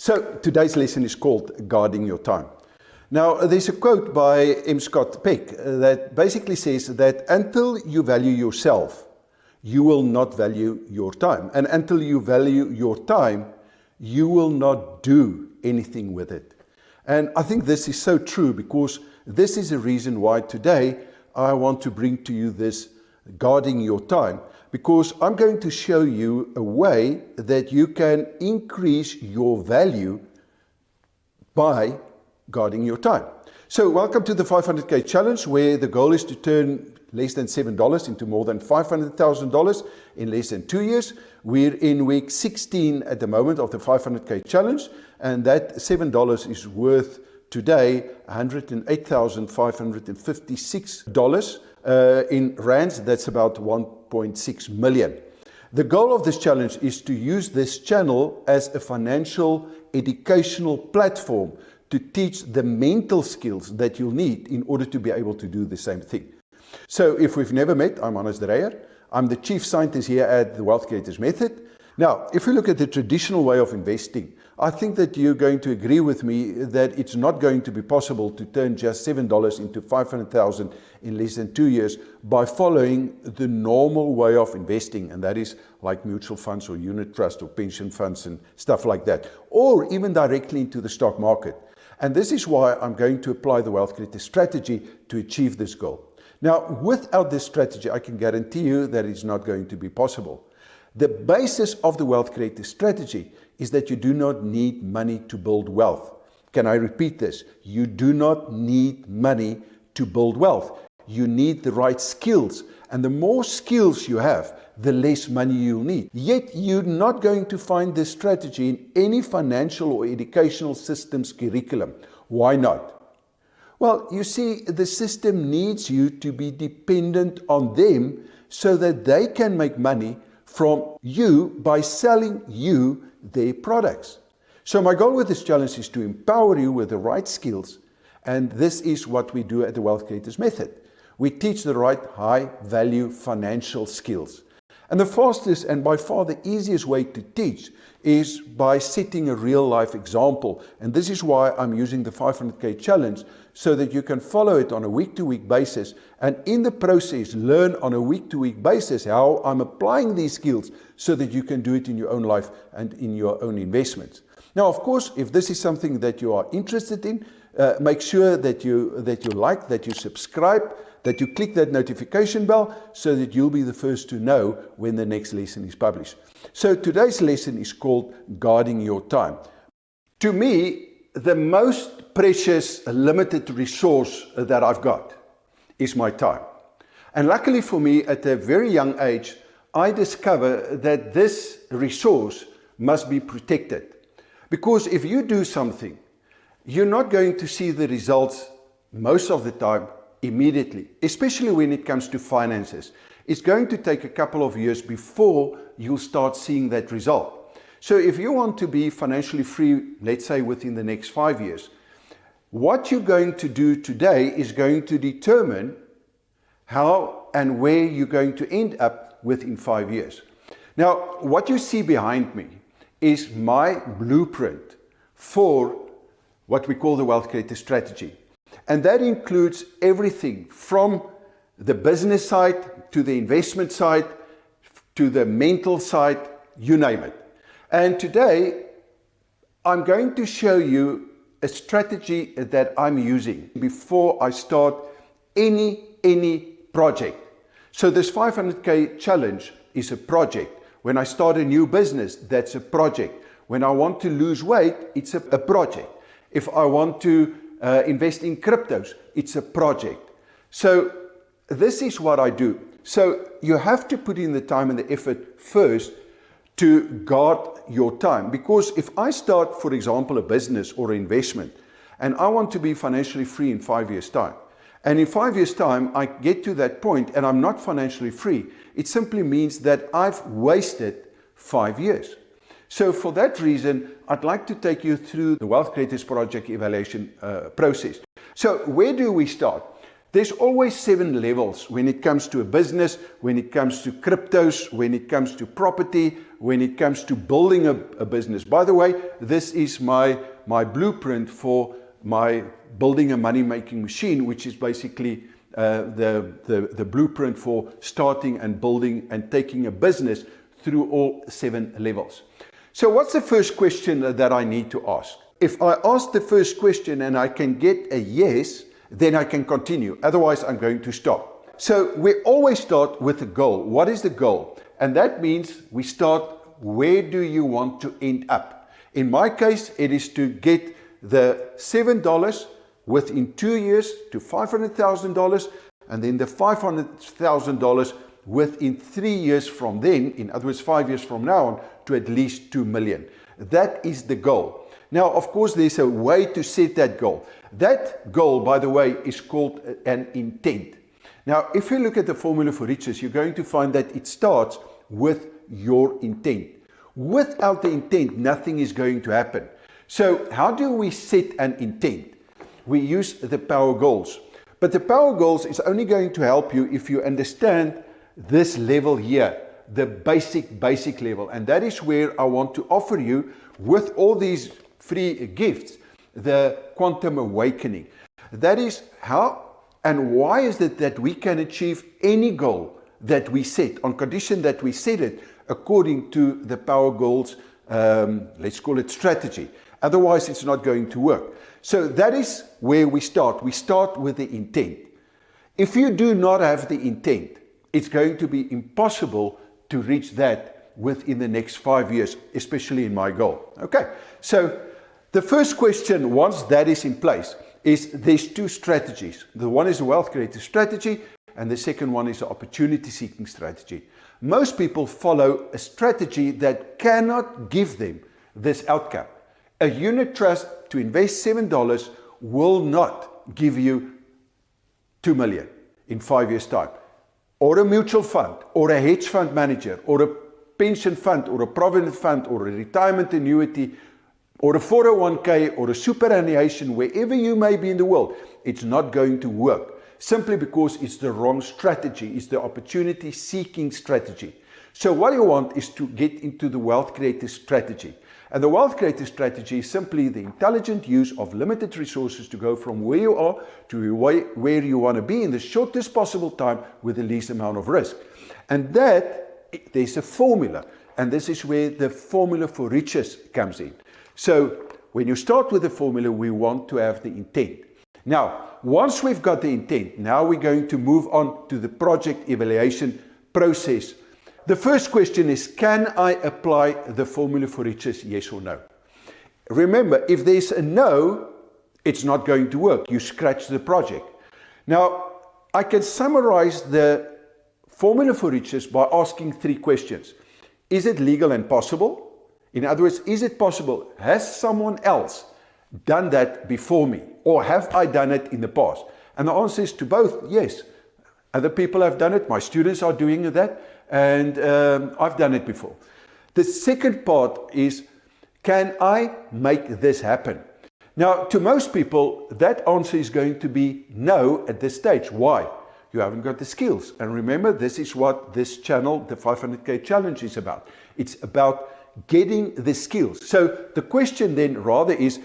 So today's lesson is called Guarding Your Time. Now, there's a quote by M. Scott Peck that basically says that until you value yourself, you will not value your time. And until you value your time, you will not do anything with it. And I think this is so true, because this is the reason why today I want to bring to you this guarding your time, because I'm going to show you a way that you can increase your value by guarding your time. So welcome to the 500K challenge, where the goal is to turn less than $7 into more than $500,000 in less than 2 years. We're in week 16 at the moment of the 500K challenge, and that $7 is worth today $108,556 in rands. That's about 1.6 million. The goal of this challenge is to use this channel as a financial educational platform to teach the mental skills that you'll need in order to be able to do the same thing. So if we've never met, I'm Dreyer. I'm the chief scientist here at the Wealth Creators Method. Now, if we look at the traditional way of investing, I think that you're going to agree with me that it's not going to be possible to turn just $7 into $500,000 in less than 2 years by following the normal way of investing, and that is like mutual funds or unit trust or pension funds and stuff like that, or even directly into the stock market. And this is why I'm going to apply the Wealth Creator strategy to achieve this goal. Now, without this strategy, I can guarantee you that it's not going to be possible. The basis of the Wealth Creator strategy is that you do not need money to build wealth. Can I repeat this? You do not need money to build wealth. You need the right skills. And the more skills you have, the less money you'll need. Yet you're not going to find this strategy in any financial or educational system's curriculum. Why not? Well, you see, the system needs you to be dependent on them so that they can make money from you by selling you their products. So my goal with this challenge is to empower you with the right skills, and this is what we do at the Wealth Creators Method. We teach the right high-value financial skills. And the fastest and by far the easiest way to teach is by setting a real-life example. And this is why I'm using the 500K challenge, so that you can follow it on a week-to-week basis, and in the process learn on a week-to-week basis how I'm applying these skills so that you can do it in your own life and in your own investments. Now, of course, if this is something that you are interested in, make sure that you like, that you subscribe, that you click that notification bell so that you'll be the first to know when the next lesson is published. So today's lesson is called Guarding Your Time. To me, the most precious limited resource that I've got is my time. And luckily for me, at a very young age, I discovered that this resource must be protected. Because if you do something, you're not going to see the results most of the time immediately, especially when it comes to finances. It's going to take a couple of years before you'll start seeing that result. So if you want to be financially free, let's say within the next 5 years, what you're going to do today is going to determine how and where you're going to end up within 5 years. Now, what you see behind me is my blueprint for what we call the Wealth Creator strategy. And that includes everything from the business side to the investment side to the mental side, you name it. And today, I'm going to show you a strategy that I'm using before I start any project. So this 500K challenge is a project. When I start a new business, that's a project. When I want to lose weight, it's a project. If I want to invest in cryptos, it's a project. So this is what I do. So you have to put in the time and the effort first to guard your time. Because if I start, for example, a business or an investment, and I want to be financially free in 5 years' time, and in 5 years' time, I get to that point and I'm not financially free, it simply means that I've wasted 5 years. So for that reason, I'd like to take you through the Wealth Creators Project evaluation process. So where do we start? There's always 7 levels when it comes to a business, when it comes to cryptos, when it comes to property, when it comes to building a business. By the way, this is my blueprint for my building a money-making machine, which is basically the blueprint for starting and building and taking a business through all 7 levels. So what's the first question that I need to ask? If I ask the first question and I can get a yes, then I can continue. Otherwise, I'm going to stop. So we always start with a goal. What is the goal? And that means we start, where do you want to end up? In my case, it is to get the $7 within 2 years to $500,000, and then the $500,000 within 3 years from then, in other words, 5 years from now on, to at least 2 million. That is the goal. Now, of course, there's a way to set that goal. That goal, by the way, is called an intent. Now, if you look at the formula for riches, you're going to find that it starts with your intent. Without the intent, nothing is going to happen. So how do we set an intent? We use the PowerGoals. But the PowerGoals is only going to help you if you understand this level here, the basic level. And that is where I want to offer you, with all these free gifts, the quantum awakening. That is how and why is it that we can achieve any goal that we set, on condition that we set it according to the PowerGoals, let's call it strategy. Otherwise, it's not going to work. So that is where we start. We start with the intent. If you do not have the intent, it's going to be impossible to reach that within the next 5 years, especially in my goal. Okay, so the first question, once that is in place, is there's 2 strategies. The one is a wealth creator strategy, and the second one is an opportunity seeking strategy. Most people follow a strategy that cannot give them this outcome. A unit trust to invest $7 will not give you 2 million in 5 years' time. Or a mutual fund, or a hedge fund manager, or a pension fund, or a provident fund, or a retirement annuity, or a 401k, or a superannuation, wherever you may be in the world, it's not going to work. Simply because it's the wrong strategy. It's the opportunity seeking strategy. So what you want is to get into the wealth creator strategy. And the wealth creator strategy is simply the intelligent use of limited resources to go from where you are to where you want to be in the shortest possible time with the least amount of risk. And that, there's a formula. And this is where the formula for riches comes in. So when you start with the formula, we want to have the intent. Now, once we've got the intent, now we're going to move on to the project evaluation process. The first question is, can I apply the formula for riches, yes or no? Remember, if there's a no, it's not going to work. You scratch the project. Now, I can summarize the formula for riches by asking 3 questions. Is it legal and possible? In other words, is it possible? Has someone else done that before me? Or have I done it in the past? And the answer is to both, yes. Other people have done it. My students are doing that. And I've done it before. The second part is, can I make this happen? Now, to most people, that answer is going to be no at this stage. Why? You haven't got the skills. And remember, this is what this channel, the 500K challenge, is about. It's about getting the skills. So the question then rather is,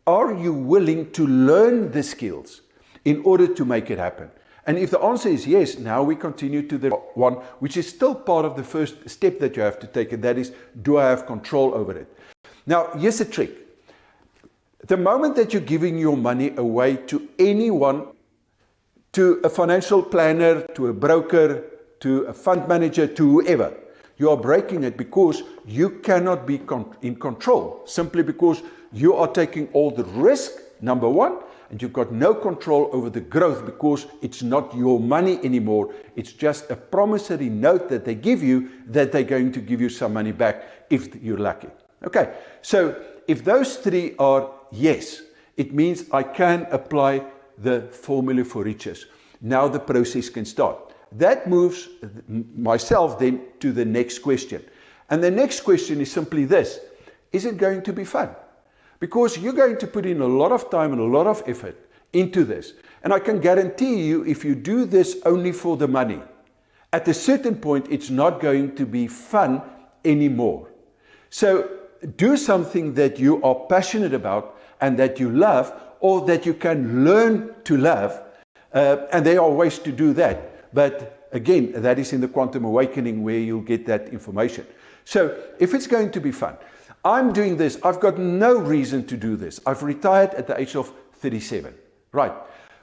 are you willing to learn the skills in order to make it happen? And if the answer is yes, now we continue to the one, which is still part of the first step that you have to take, and that is, do I have control over it? Now, here's a trick. The moment that you're giving your money away to anyone, to a financial planner, to a broker, to a fund manager, to whoever, you are breaking it, because you cannot be in control, simply because you are taking all the risk, number one, and you've got no control over the growth, because it's not your money anymore. It's just a promissory note that they give you, that they're going to give you some money back if you're lucky. Okay, so if those 3 are yes, it means I can apply the formula for riches. Now the process can start. That moves myself then to the next question. And the next question is simply this: is it going to be fun? Because you're going to put in a lot of time and a lot of effort into this. And I can guarantee you, if you do this only for the money, at a certain point, it's not going to be fun anymore. So do something that you are passionate about and that you love, or that you can learn to love. And there are ways to do that. But again, that is in the Quantum Awakening where you'll get that information. So if it's going to be fun, I'm doing this. I've got no reason to do this. I've retired at the age of 37. Right.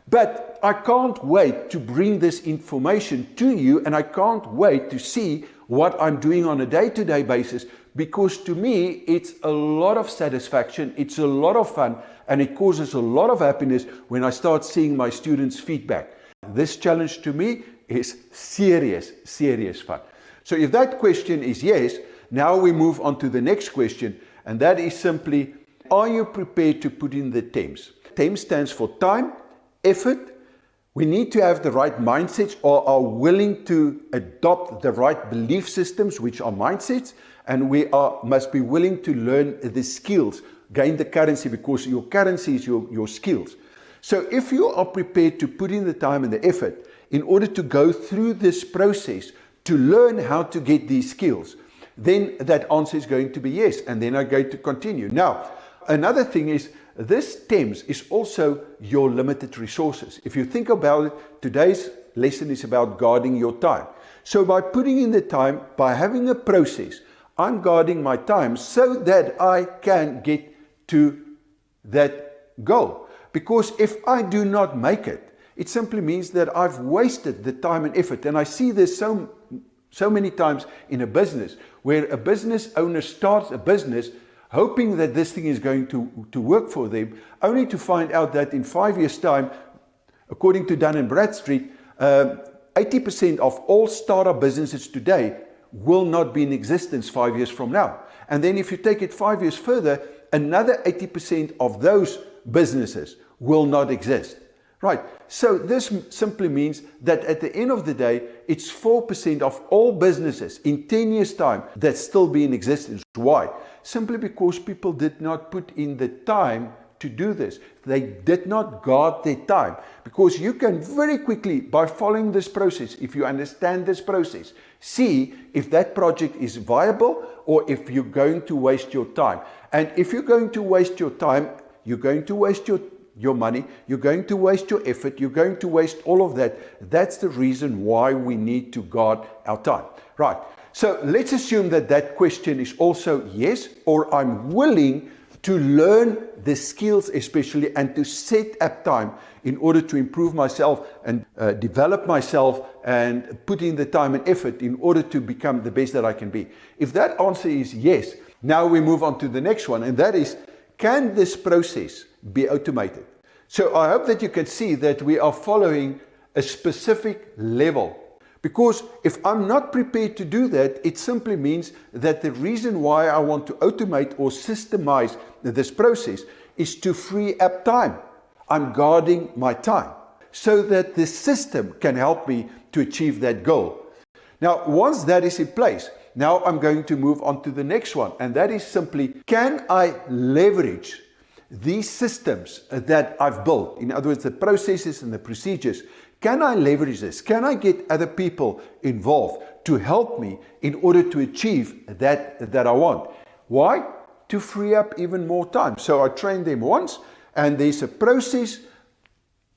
But I can't wait to bring this information to you, and I can't wait to see what I'm doing on a day-to-day basis, because to me, it's a lot of satisfaction, it's a lot of fun, and it causes a lot of happiness when I start seeing my students' feedback. This challenge to me is serious fun. So if that question is yes, now we move on to the next question, and that is simply, are you prepared to put in the TEMS? TEMS stands for time, effort. We need to have the right mindsets, or are willing to adopt the right belief systems, which are mindsets, and we must be willing to learn the skills, gain the currency, because your currency is your skills. So if you are prepared to put in the time and the effort in order to go through this process to learn how to get these skills, then that answer is going to be yes, and then I'm going to continue. Now, another thing is, this TEMS is also your limited resources. If you think about it, today's lesson is about guarding your time. So by putting in the time, by having a process, I'm guarding my time so that I can get to that goal. Because if I do not make it, it simply means that I've wasted the time and effort. And I see this so many times in a business, where a business owner starts a business hoping that this thing is going to work for them, only to find out that in 5 years' time, according to Dun & Bradstreet, 80% of all startup businesses today will not be in existence 5 years from now. And then if you take it 5 years further, another 80% of those businesses will not exist. Right. So this simply means that at the end of the day, it's 4% of all businesses in 10 years' time that still be in existence. Why? Simply because people did not put in the time to do this. They did not guard their time. Because you can very quickly, by following this process, if you understand this process, see if that project is viable or if you're going to waste your time. And if you're going to waste your time, you're going to waste your money, you're going to waste your effort, you're going to waste all of that. That's the reason why we need to guard our time. Right. So let's assume that that question is also yes, or I'm willing to learn the skills especially, and to set up time in order to improve myself and develop myself and put in the time and effort in order to become the best that I can be. If that answer is yes, now we move on to the next one, and that is, can this process be automated? So I hope that you can see that we are following a specific level. Because if I'm not prepared to do that, it simply means that the reason why I want to automate or systemize this process is to free up time. I'm guarding my time so that the system can help me to achieve that goal. Now, once that is in place, now I'm going to move on to the next one, and that is simply, can I leverage these systems that I've built? In other words, the processes and the procedures. Can I leverage this? Can I get other people involved to help me in order to achieve that I want? Why? To free up even more time. So I train them once, and there's a process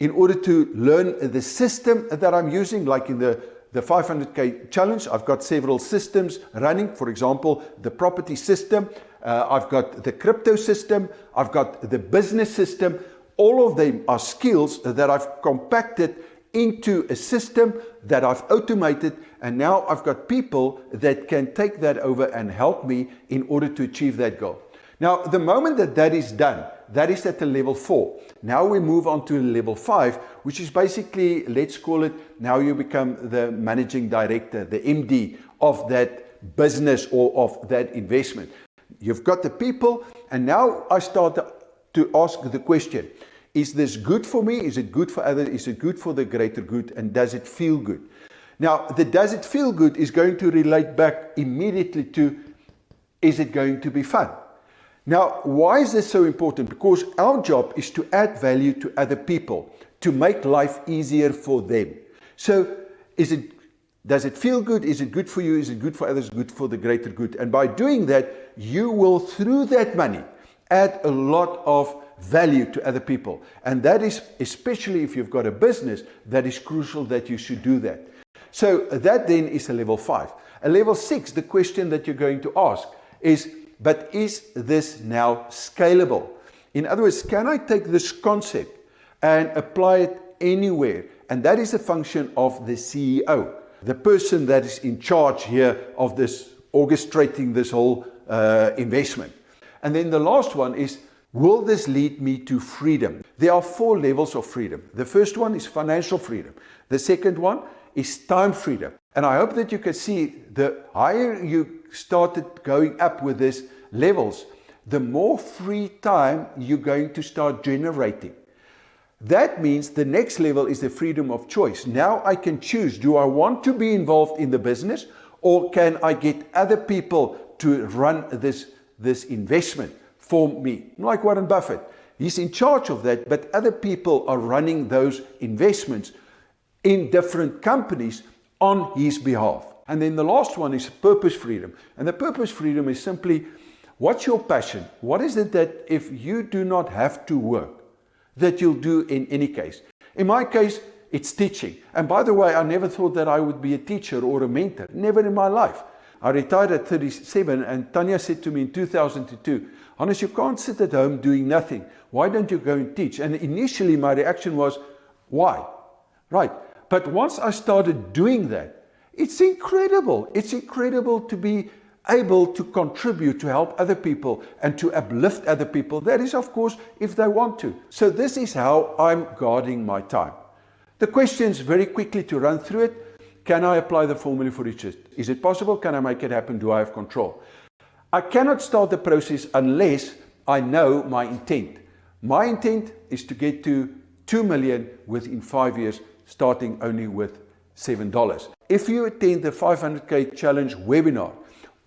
in order to learn the system that I'm using, like in the 500K challenge. I've got several systems running. For example, the property system. I've got the crypto system. I've got the business system. All of them are skills that I've compacted into a system that I've automated, and now I've got people that can take that over and help me in order to achieve that goal. Now, the moment that is done, that is at the level 4. Now we move on to level 5, which is basically, let's call it, now you become the managing director, the MD of that business or of that investment. You've got the people, and now I start to ask the question, is this good for me? Is it good for others? Is it good for the greater good? And does it feel good? Now, the does it feel good is going to relate back immediately to, is it going to be fun? Now, why is this so important? Because our job is to add value to other people, to make life easier for them. So does it feel good? Is it good for you? Is it good for others? Good for the greater good? And by doing that, you will, through that money, add a lot of value to other people. And that is, especially if you've got a business, that is crucial that you should do that. So that then is a level 5. A level 6, the question that you're going to ask is, but is this now scalable? In other words, can I take this concept and apply it anywhere? And that is a function of the CEO, the person that is in charge here of this, orchestrating this whole investment. And then the last one is, will this lead me to freedom? There are 4 levels of freedom. The first one is financial freedom. The second one is time freedom. And I hope that you can see, the higher you started going up with these levels, the more free time you're going to start generating. That means the next level is the freedom of choice. Now I can choose, do I want to be involved in the business, or can I get other people to run this investment for me? Like Warren Buffett, he's in charge of that, but other people are running those investments in different companies on his behalf. And then the last one is purpose freedom. And the purpose freedom is simply, what's your passion? What is it that if you do not have to work, that you'll do in any case? In my case, it's teaching. And by the way, I never thought that I would be a teacher or a mentor. Never in my life. I retired at 37, and Tanya said to me in 2002, Hannes, you can't sit at home doing nothing. Why don't you go and teach? And initially my reaction was, why? Right. But once I started doing that, it's incredible. It's incredible to be able to contribute, to help other people and to uplift other people. That is, of course, if they want to. So this is how I'm guarding my time. The questions, very quickly to run through it. Can I apply the formula for riches? Is it possible? Can I make it happen? Do I have control? I cannot start the process unless I know my intent. My intent is to get to 2 million within 5 years, starting only with $7. If you attend the 500K Challenge webinar,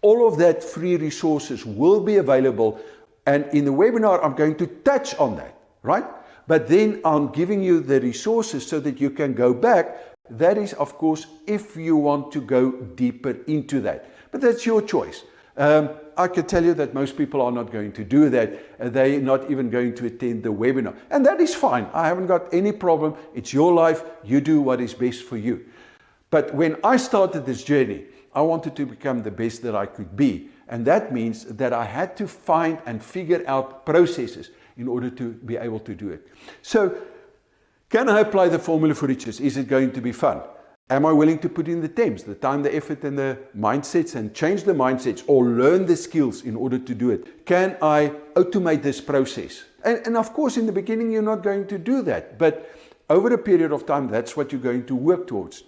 all of that free resources will be available. And in the webinar, I'm going to touch on that, right? But then I'm giving you the resources so that you can go back. That is, of course, if you want to go deeper into that. But that's your choice. I can tell you that most people are not going to do that. They're not even going to attend the webinar. And that is fine. I haven't got any problem. It's your life. You do what is best for you. But when I started this journey, I wanted to become the best that I could be. And that means that I had to find and figure out processes in order to be able to do it. So, can I apply the formula for riches? Is it going to be fun? Am I willing to put in the time, the effort, and the mindsets, and change the mindsets or learn the skills in order to do it? Can I automate this process? And of course, in the beginning, you're not going to do that. But over a period of time, that's what you're going to work towards.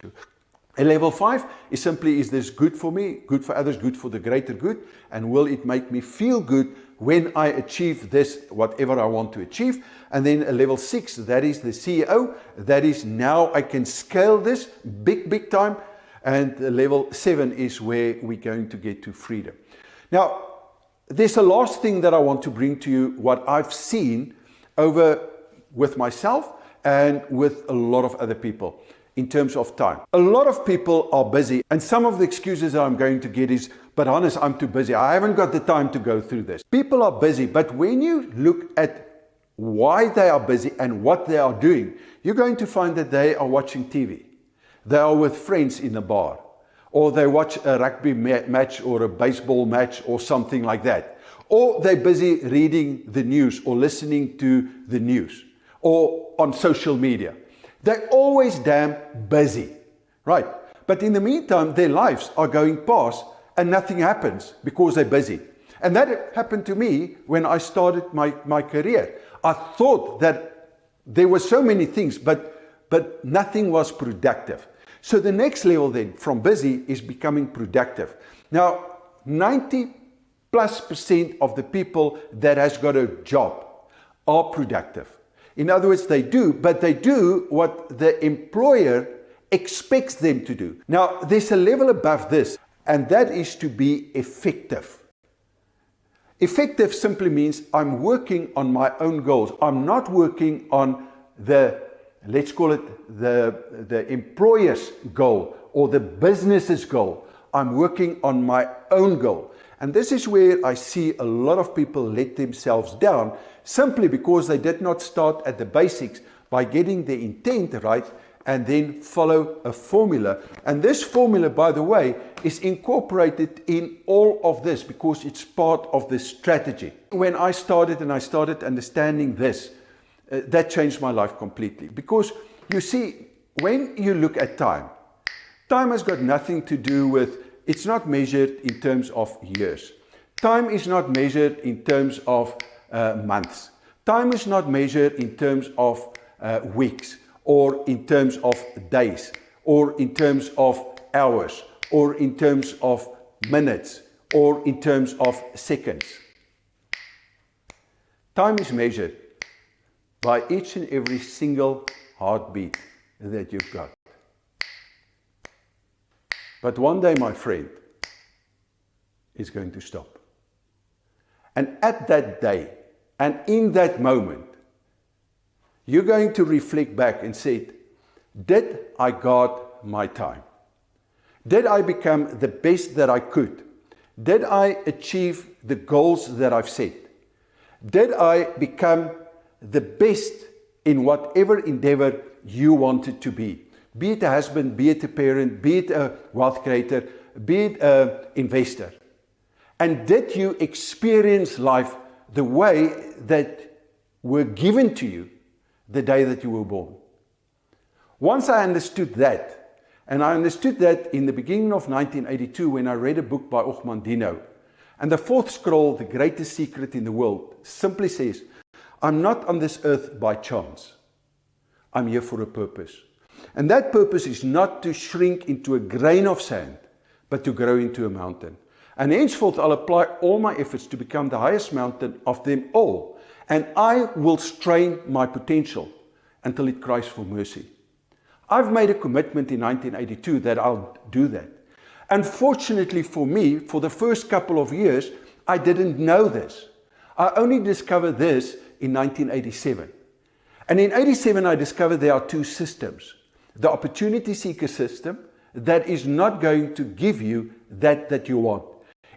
A level 5 is simply, is this good for me, good for others, good for the greater good? And will it make me feel good when I achieve this, whatever I want to achieve? And then a level 6, that is the CEO. That is, now I can scale this big time. And the level 7 is where we're going to get to freedom. Now, there's a last thing that I want to bring to you, what I've seen over with myself and with a lot of other people in terms of time. A lot of people are busy, and some of the excuses that I'm going to get is, but Hannes, I'm too busy. I haven't got the time to go through this. People are busy, but when you look at why they are busy and what they are doing, you're going to find that they are watching TV. They are with friends in a bar, or they watch a rugby match or a baseball match or something like that. Or they're busy reading the news or listening to the news or on social media. They're always damn busy, right? But in the meantime, their lives are going past and nothing happens because they're busy. And that happened to me when I started my career. I thought that there were so many things, but nothing was productive. So the next level then from busy is becoming productive. Now, 90+% of the people that has got a job are productive. In other words, they do, but they do what the employer expects them to do. Now, there's a level above this, and that is to be effective. Effective simply means I'm working on my own goals. I'm not working on the let's call it the employer's goal or the business's goal. I'm working on my own goal. And this is where I see a lot of people let themselves down simply because they did not start at the basics by getting the intent right and then follow a formula. And this formula, by the way, is incorporated in all of this because it's part of the strategy. When I started understanding this, that changed my life completely. Because you see, when you look at time, time has got nothing to do with, it's not measured in terms of years. Time is not measured in terms of months. Time is not measured in terms of weeks, or in terms of days, or in terms of hours, or in terms of minutes, or in terms of seconds. Time is measured by each and every single heartbeat that you've got. But one day, my friend, it's going to stop. And at that day, and in that moment, you're going to reflect back and say, did I guard my time? Did I become the best that I could? Did I achieve the goals that I've set? Did I become the best in whatever endeavor you wanted to be? Be it a husband, be it a parent, be it a wealth creator, be it an investor. And did you experience life the way that were given to you the day that you were born? Once I understood that, and I understood that in the beginning of 1982 when I read a book by Dino, and the fourth scroll, The Greatest Secret in the World, simply says, I'm not on this earth by chance. I'm here for a purpose. And that purpose is not to shrink into a grain of sand, but to grow into a mountain. And henceforth, I'll apply all my efforts to become the highest mountain of them all. And I will strain my potential until it cries for mercy. I've made a commitment in 1982 that I'll do that. Unfortunately for me, for the first couple of years, I didn't know this. I only discovered this in 1987. And in 87, I discovered there are two systems. The opportunity seeker system that is not going to give you that you want.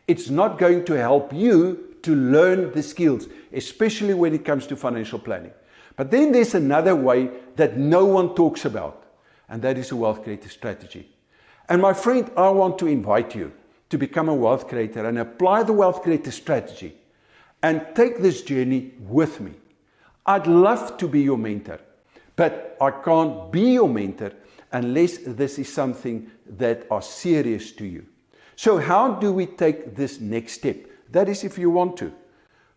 It's not going to help you to learn the skills, especially when it comes to financial planning. But then there's another way that no one talks about, and that is a wealth creator strategy. And my friend, I want to invite you to become a wealth creator and apply the wealth creator strategy and take this journey with me. I'd love to be your mentor, but I can't be your mentor unless this is something that are serious to you. So how do we take this next step? That is if you want to.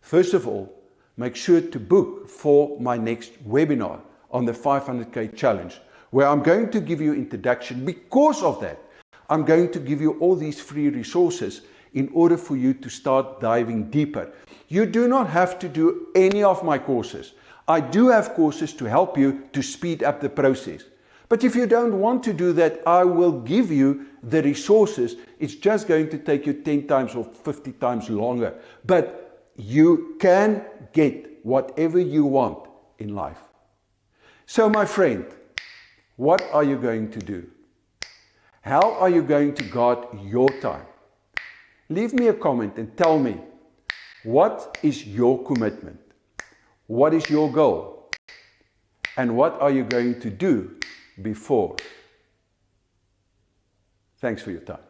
First of all, make sure to book for my next webinar on the 500K challenge, where I'm going to give you introduction. Because of that, I'm going to give you all these free resources in order for you to start diving deeper. You do not have to do any of my courses. I do have courses to help you to speed up the process. But if you don't want to do that, I will give you the resources. It's just going to take you 10 times or 50 times longer. But you can get whatever you want in life. So my friend, what are you going to do? How are you going to guard your time? Leave me a comment and tell me, what is your commitment? What is your goal? And what are you going to do before? Thanks for your time.